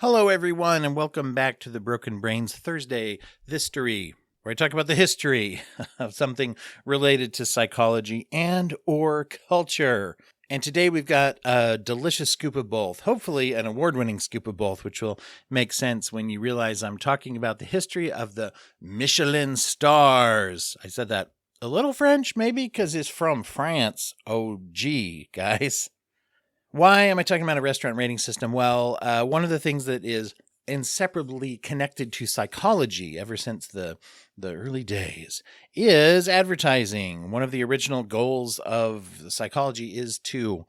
Hello, everyone, and welcome back to the Broken Brains Thursday History, where I talk about the history of something related to psychology and or culture. And today we've got a delicious scoop of both, hopefully an award-winning scoop of both, which will make sense when you realize I'm talking about the history of the Michelin stars. I said that a little French, maybe, because it's from France. Oh, gee, guys. Why am I talking about a restaurant rating system? Well, one of the things that is inseparably connected to psychology ever since the early days is advertising. One of the original goals of psychology is to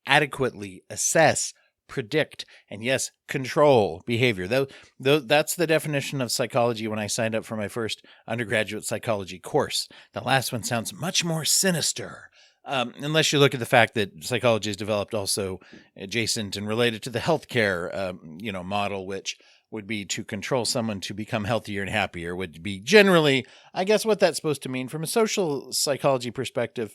adequately assess, predict, and yes, control behavior. That's the definition of psychology when I signed up for my first undergraduate psychology course. The last one sounds much more sinister. Unless you look at the fact that psychology is developed also adjacent and related to the healthcare, model, which would be to control someone to become healthier and happier, would be generally, I guess, what that's supposed to mean. From a social psychology perspective,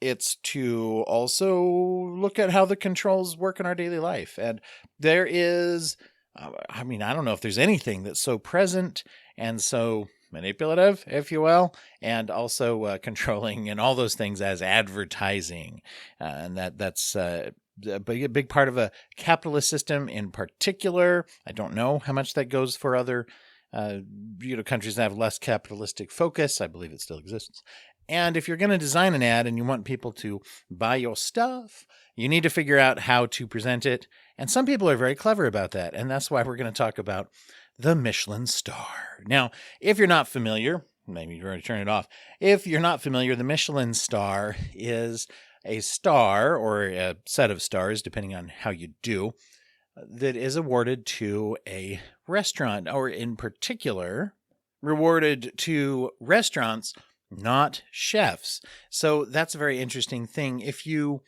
it's to also look at how the controls work in our daily life. And there is, I don't know if there's anything that's so present and so manipulative, if you will, and also controlling and all those things as advertising. And that's a big part of a capitalist system in particular. I don't know how much that goes for other countries that have less capitalistic focus. I believe it still exists. And if you're going to design an ad and you want people to buy your stuff, you need to figure out how to present it. And some people are very clever about that. And that's why we're going to talk about the Michelin star. Now, if you're not familiar, maybe you're going to turn it off. If you're not familiar, the Michelin star is a star or a set of stars, depending on how you do, that is awarded to a restaurant, or in particular, rewarded to restaurants, not chefs. So that's a very interesting thing. If you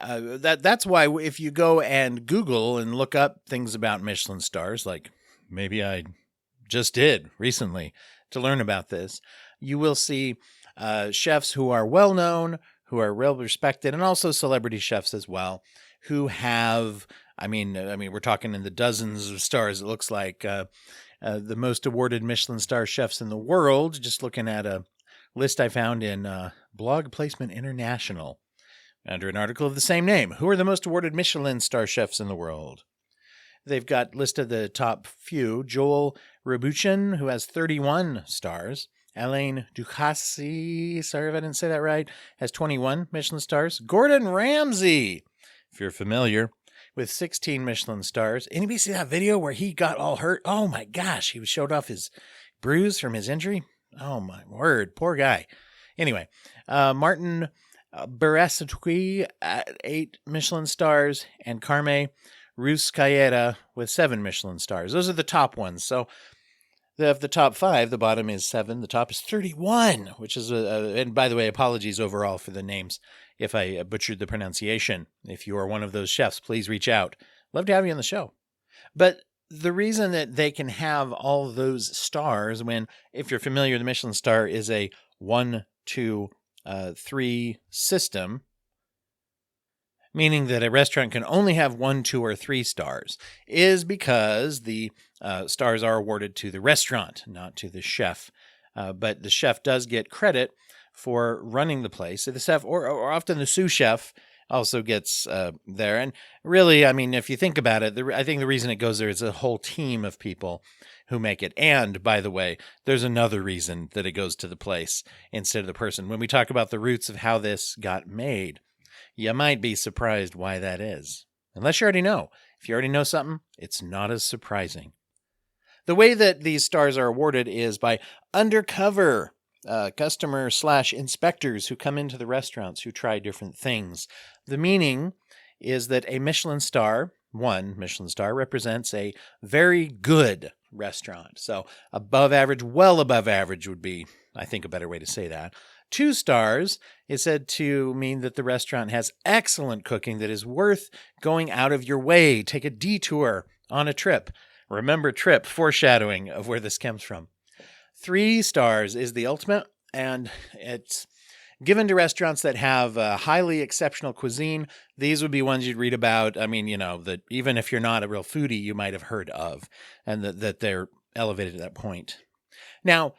that's why if you go and Google and look up things about Michelin stars, like maybe I just did recently to learn about this, you will see chefs who are well known, who are well respected, and also celebrity chefs as well, who have, we're talking in the dozens of stars. It looks like the most awarded Michelin star chefs in the world, just looking at a list I found in Blog Placement International under an article of the same name. Who are the most awarded Michelin star chefs in the world? They've got listed the top few. Joel Robuchon, who has 31 stars. Alain Ducasse, sorry if I didn't say that right, has 21 Michelin stars. Gordon Ramsay, if you're familiar, with 16 Michelin stars. Anybody see that video where he got all hurt? Oh my gosh, he showed off his bruise from his injury. Oh my word, poor guy. Anyway, Martin Barasatui at 8 Michelin stars, and Carme Ruscalleda with 7 Michelin stars. Those are the top ones. So of the top 5, the bottom is 7. The top is 31, which is and by the way, apologies overall for the names if I butchered the pronunciation. If you are one of those chefs, please reach out. Love to have you on the show. But the reason that they can have all those stars, when, if you're familiar, the Michelin star is a 1, 2, 3 system, meaning that a restaurant can only have 1, 2, or 3 stars, is because the stars are awarded to the restaurant, not to the chef. But the chef does get credit for running the place. The chef, or often the sous chef, also gets there. And really, if you think about it, I think the reason it goes there is a whole team of people who make it. And by the way, there's another reason that it goes to the place instead of the person. When we talk about the roots of how this got made, you might be surprised why that is. Unless you already know. If you already know something, it's not as surprising. The way that these stars are awarded is by undercover customer/inspectors who come into the restaurants who try different things. The meaning is that a Michelin star, one Michelin star, represents a very good restaurant. So above average, well above average would be, I think, a better way to say that. 2 stars is said to mean that the restaurant has excellent cooking that is worth going out of your way. Take a detour on a trip. Remember trip, foreshadowing of where this comes from. 3 stars is the ultimate, and it's given to restaurants that have highly exceptional cuisine. These would be ones you'd read about. I mean, that even if you're not a real foodie, you might have heard of, and that they're elevated to that point. Now,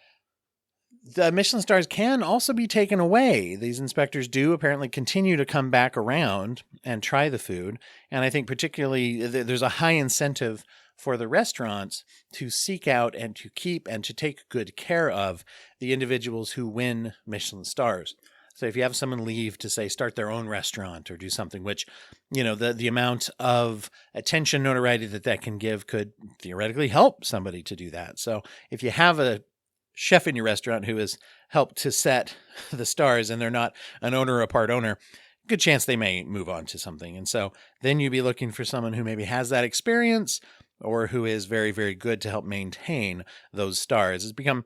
the Michelin stars can also be taken away. These inspectors do apparently continue to come back around and try the food. And I think particularly there's a high incentive for the restaurants to seek out and to keep and to take good care of the individuals who win Michelin stars. So if you have someone leave to, say, start their own restaurant or do something, which, the amount of attention, notoriety that can give could theoretically help somebody to do that. So if you have a chef in your restaurant who has helped to set the stars and they're not an owner or a part owner, good chance they may move on to something. And so then you'd be looking for someone who maybe has that experience or who is very, very good to help maintain those stars. It's become,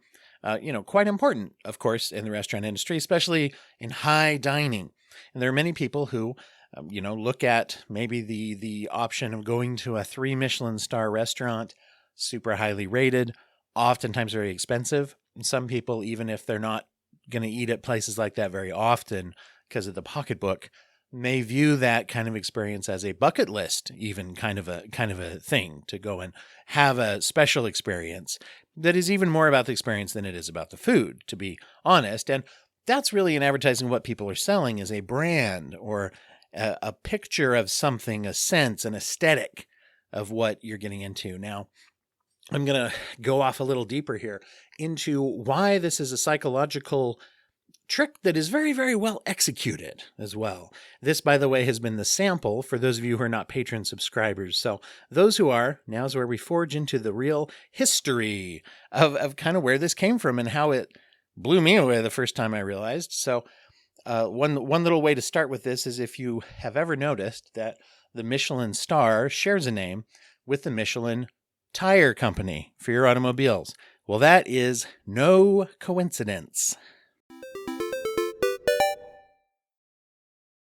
quite important, of course, in the restaurant industry, especially in high dining. And there are many people who, look at maybe the option of going to a 3 Michelin star restaurant, super highly rated, oftentimes very expensive. And some people, even if they're not going to eat at places like that very often because of the pocketbook, may view that kind of experience as a bucket list, even kind of a thing to go and have a special experience that is even more about the experience than it is about the food, to be honest. And that's really in advertising what people are selling is a brand or a picture of something, a sense, an aesthetic of what you're getting into. Now, I'm going to go off a little deeper here into why this is a psychological trick that is very, very well executed as well. This, by the way, has been the sample for those of you who are not patron subscribers. So those who are, now is where we forge into the real history of kind of where this came from and how it blew me away the first time I realized. So one little way to start with this is if you have ever noticed that the Michelin star shares a name with the Michelin tire company for your automobiles. Well, that is no coincidence.